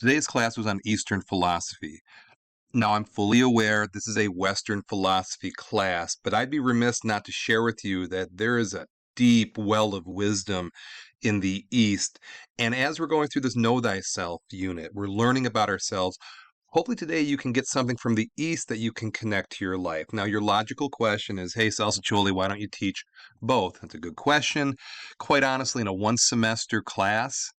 Today's class was on Eastern philosophy. Now, I'm fully aware this is a Western philosophy class, but I'd be remiss not to share with you that there is a deep well of wisdom in the East. And as we're going through this Know Thyself unit, we're learning about ourselves. Hopefully today you can get something from the East that you can connect to your life. Now, your logical question is, hey, Salsachuli, why don't you teach both? That's a good question. Quite honestly, in a one-semester class,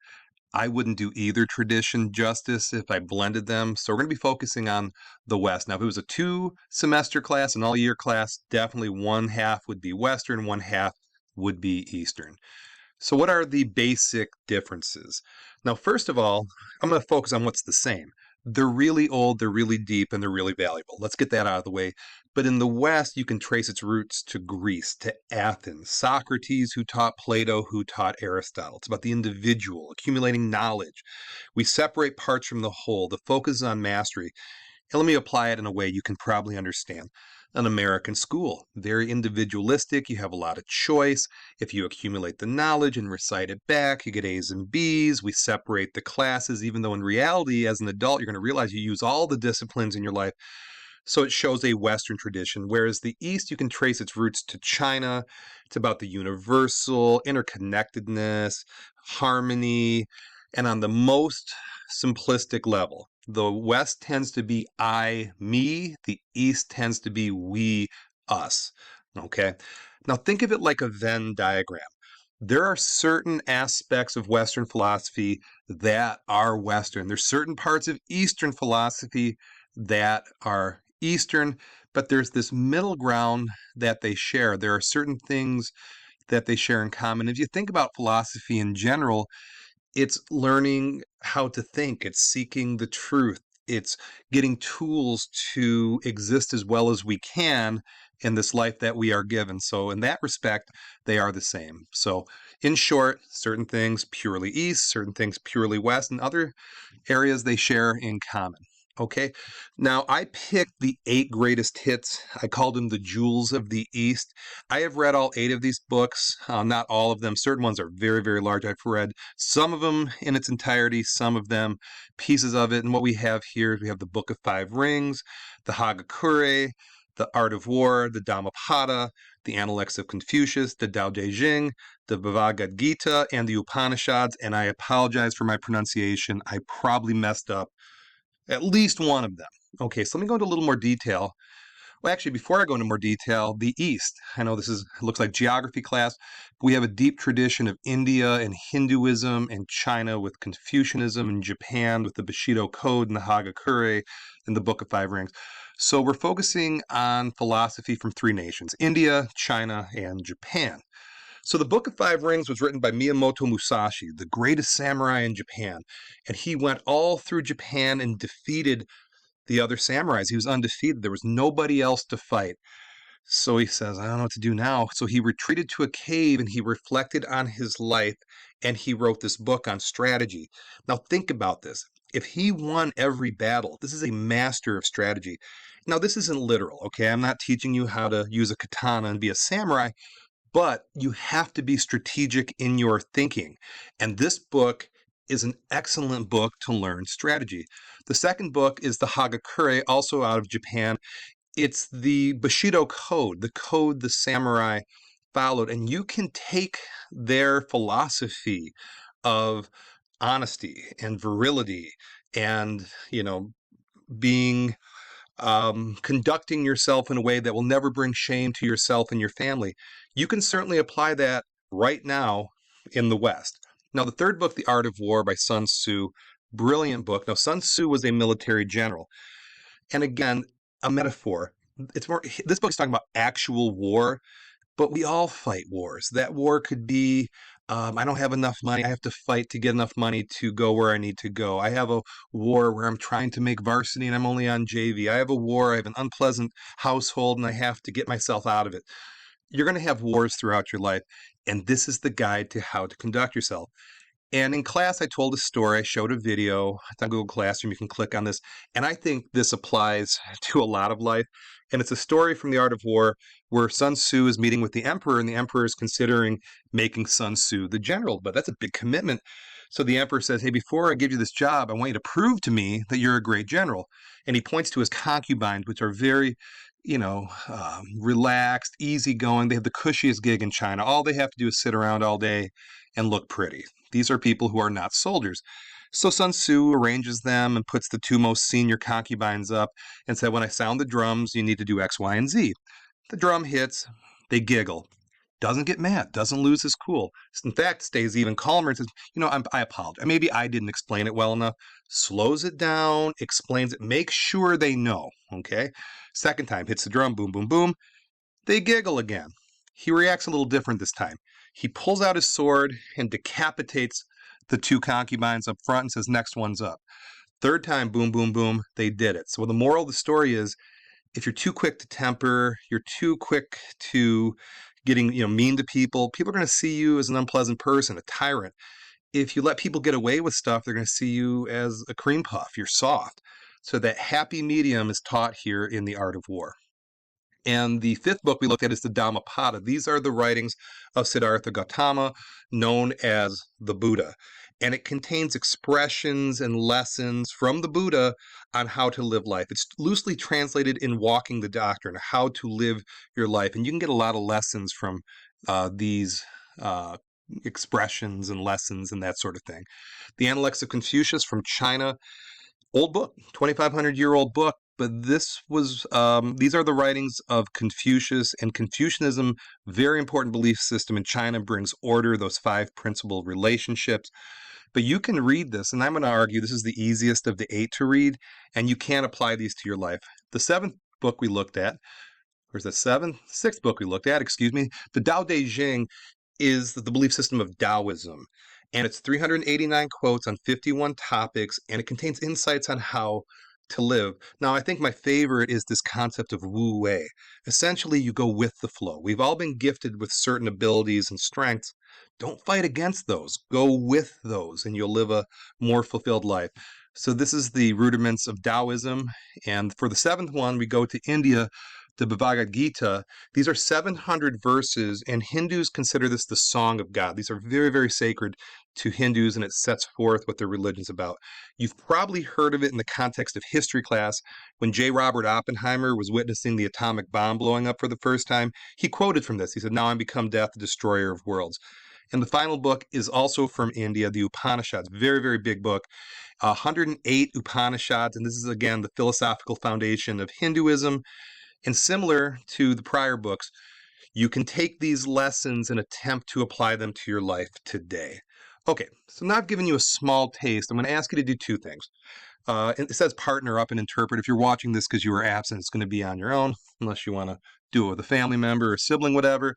I wouldn't do either tradition justice if I blended them. So we're going to be focusing on the West. Now, if it was a two-semester class, an all-year class, definitely one half would be Western, one half would be Eastern. So what are the basic differences? Now, first of all, I'm going to focus on what's the same. They're really old, they're really deep, and they're really valuable. Let's get that out of the way. But in the West, you can trace its roots to Greece, to Athens, Socrates, who taught Plato, who taught Aristotle. It's about the individual, accumulating knowledge. We separate parts from the whole. The focus is on mastery. And let me apply it in a way you can probably understand. An American school, very individualistic. You have a lot of choice. If you accumulate the knowledge and recite it back, you get A's and B's. We separate the classes, even though in reality, as an adult, you're going to realize you use all the disciplines in your life. So it shows a Western tradition, whereas the East, you can trace its roots to China. It's about the universal, interconnectedness, harmony, and on the most simplistic level, the West tends to be I, me. The East tends to be we, us. Okay? Now think of it like a Venn diagram. There are certain aspects of Western philosophy that are Western. There's certain parts of Eastern philosophy that are Eastern, but there's this middle ground that they share. There are certain things that they share in common. If you think about philosophy in general, it's learning how to think, it's seeking the truth, it's getting tools to exist as well as we can in this life that we are given. So in that respect, they are the same. So in short, certain things purely East, certain things purely West, and other areas they share in common. Okay, now I picked the 8 greatest hits. I called them the jewels of the East. I have read all 8 of these books, not all of them. Certain ones are very, very large. I've read some of them in its entirety, some of them pieces of it. And what we have here is we have the Book of Five Rings, the Hagakure, the Art of War, the Dhammapada, the Analects of Confucius, the Tao Te Ching, the Bhagavad Gita, and the Upanishads. And I apologize for my pronunciation. I probably messed up at least one of them. Okay, so let me go into a little more detail. Well, actually, before I go into more detail, the East. I know looks like geography class. We have a deep tradition of India and Hinduism, and China with Confucianism, and Japan with the Bushido Code and the Hagakure and the Book of Five Rings. So we're focusing on philosophy from 3 nations, India, China, and Japan. So the Book of Five Rings was written by Miyamoto Musashi, the greatest samurai in Japan. And he went all through Japan and defeated the other samurais. He was undefeated. There was nobody else to fight. So he says, I don't know what to do now. So he retreated to a cave and he reflected on his life and he wrote this book on strategy. Now think about this. If he won every battle, this is a master of strategy. Now this isn't literal, okay? I'm not teaching you how to use a katana and be a samurai, but you have to be strategic in your thinking. And this book is an excellent book to learn strategy. The second book is the Hagakure, also out of Japan. It's the Bushido Code, the code the samurai followed. And you can take their philosophy of honesty and virility and, being conducting yourself in a way that will never bring shame to yourself and your family. You can certainly apply that right now in the West. Now, the third book, The Art of War by Sun Tzu, brilliant book. Now, Sun Tzu was a military general. And again, a metaphor. This book is talking about actual war, but we all fight wars. That war could be, I don't have enough money. I have to fight to get enough money to go where I need to go. I have a war where I'm trying to make varsity and I'm only on JV. I have a war. I have an unpleasant household and I have to get myself out of it. You're going to have wars throughout your life, and this is the guide to how to conduct yourself. And in class, I told a story. I showed a video. It's on Google Classroom. You can click on this. And I think this applies to a lot of life. And it's a story from The Art of War where Sun Tzu is meeting with the emperor, and the emperor is considering making Sun Tzu the general. But that's a big commitment. So the emperor says, hey, before I give you this job, I want you to prove to me that you're a great general. And he points to his concubines, which are very, relaxed, easygoing. They have the cushiest gig in China. All they have to do is sit around all day and look pretty. These are people who are not soldiers. So Sun Tzu arranges them and puts the two most senior concubines up and said, when I sound the drums, you need to do X, Y, and Z. The drum hits, they giggle. Doesn't get mad, doesn't lose his cool. In fact, stays even calmer and says, I apologize. Maybe I didn't explain it well enough. Slows it down, explains it, makes sure they know, okay? Second time, hits the drum, boom, boom, boom. They giggle again. He reacts a little different this time. He pulls out his sword and decapitates the two concubines up front and says, next one's up. Third time, boom, boom, boom, they did it. So the moral of the story is, if you're too quick to temper, you're too quick to getting mean to people, people are going to see you as an unpleasant person, a tyrant. If you let people get away with stuff, they're going to see you as a cream puff. You're soft. So that happy medium is taught here in The Art of War. And the fifth book we looked at is the Dhammapada. These are the writings of Siddhartha Gautama, known as the Buddha. And it contains expressions and lessons from the Buddha on how to live life. It's loosely translated in Walking the Doctrine, how to live your life. And you can get a lot of lessons from these expressions and lessons and that sort of thing. The Analects of Confucius from China, old book, 2,500-year-old book. But these are the writings of Confucius, and Confucianism, very important belief system in China, brings order, those 5 principal relationships. But you can read this, and I'm going to argue this is the easiest of the 8 to read, and you can apply these to your life. The 7th book we looked at, or is the 6th book we looked at, the Tao Te Ching, is the belief system of Taoism. And it's 389 quotes on 51 topics, and it contains insights on how to live. Now, I think my favorite is this concept of Wu Wei. Essentially, you go with the flow. We've all been gifted with certain abilities and strengths. Don't fight against those. Go with those, and you'll live a more fulfilled life. So this is the rudiments of Taoism. And for the 7th one, we go to India, the Bhagavad Gita. These are 700 verses, and Hindus consider this the song of God. These are very, very sacred to Hindus, and it sets forth what their religion's about. You've probably heard of it in the context of history class. When J. Robert Oppenheimer was witnessing the atomic bomb blowing up for the first time, he quoted from this. He said, "Now I'm become death, the destroyer of worlds." And the final book is also from India, the Upanishads. Very, very big book. 108 Upanishads, and this is, again, the philosophical foundation of Hinduism. And similar to the prior books, you can take these lessons and attempt to apply them to your life today. Okay, so now I've given you a small taste. I'm going to ask you to do 2 things. It says partner up and interpret. If you're watching this because you were absent, it's going to be on your own, unless you want to do it with a family member or sibling, whatever.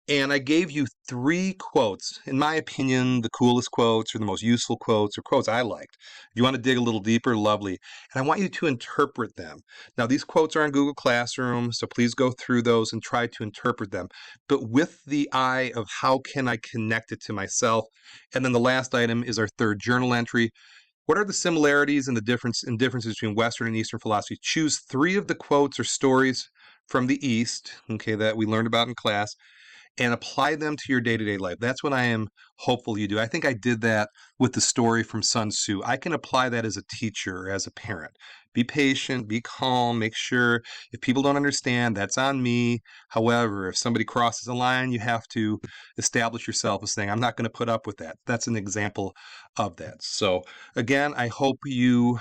And I gave you 3 quotes, in my opinion, the coolest quotes or the most useful quotes or quotes I liked. If you want to dig a little deeper, lovely. And I want you to interpret them. Now, these quotes are on Google Classroom, so please go through those and try to interpret them, but with the eye of how can I connect it to myself. And then the last item is our 3rd journal entry. What are the similarities and the differences between Western and Eastern philosophy? Choose 3 of the quotes or stories from the East, okay, that we learned about in class, and apply them to your day-to-day life. That's what I am hopeful you do. I think I did that with the story from Sun Tzu. I can apply that as a teacher, as a parent. Be patient, be calm, make sure if people don't understand, that's on me. However, if somebody crosses a line, you have to establish yourself as saying, I'm not going to put up with that. That's an example of that. So again, I hope you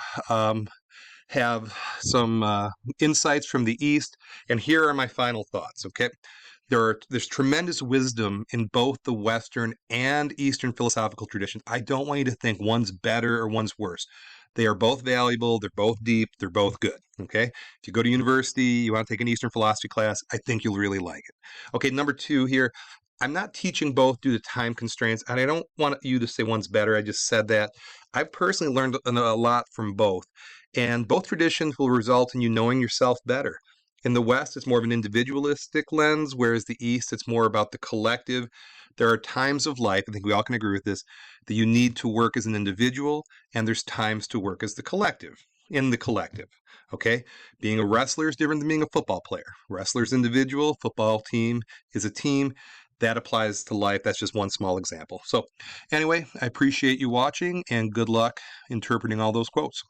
have some insights from the East. And here are my final thoughts, okay? There's tremendous wisdom in both the Western and Eastern philosophical traditions. I don't want you to think one's better or one's worse. They are both valuable, they're both deep, they're both good, okay? If you go to university, you want to take an Eastern philosophy class, I think you'll really like it. Okay, number 2 here, I'm not teaching both due to time constraints, and I don't want you to say one's better. I just said that. I've personally learned a lot from both, and both traditions will result in you knowing yourself better. In the West, it's more of an individualistic lens, whereas the East, it's more about the collective. There are times of life, I think we all can agree with this, that you need to work as an individual, and there's times to work as the collective, in the collective, okay? Being a wrestler is different than being a football player. Wrestler's individual, football team is a team. that applies to life. That's just one small example. So, anyway, I appreciate you watching and good luck interpreting all those quotes.